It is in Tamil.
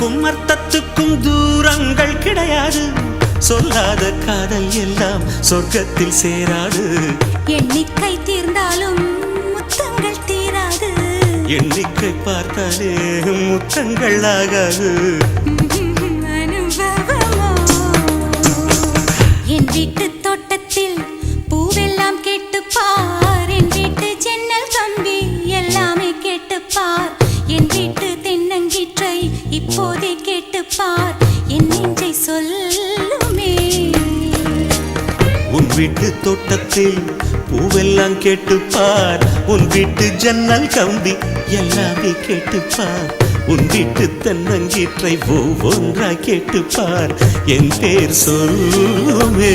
சொல்லுக்கும் அர்த்தத்துக்கும் தூரங்கள் கிடையாது. சொல்லாத காதல் எல்லாம் சொர்க்கத்தில் சேராது. எண்ணிக்கை தீர்ந்தாலும் முத்தங்கள் தீராது. எண்ணிக்கை பார்த்தாலே முத்தங்கள் ஆகாது. அனுபவமோ என் வீட்டு தோட்டத்தில் பூவெல்லாம் கேட்டுப்பார். என் வீட்டு ஜன்னல் கம்பி எல்லாமே கேட்டுப்பார். என் வீட்டு தென்னங்கீற்றை இப்போதே கேட்டுப்பார். என் நெஞ்சை சொல்லுமே. உன் வீட்டு தோட்டத்தில் பூவெல்லாம் கேட்டுப்பார். உன் வீட்டு ஜன்னல் கம்பி எல்லாமே கேட்டுப்பார். உன் வீட்டு தென்னங்கீற்றை ஒவ்வொன்றாய் கேட்டுப்பார். என் பேர் சொல்லுமே.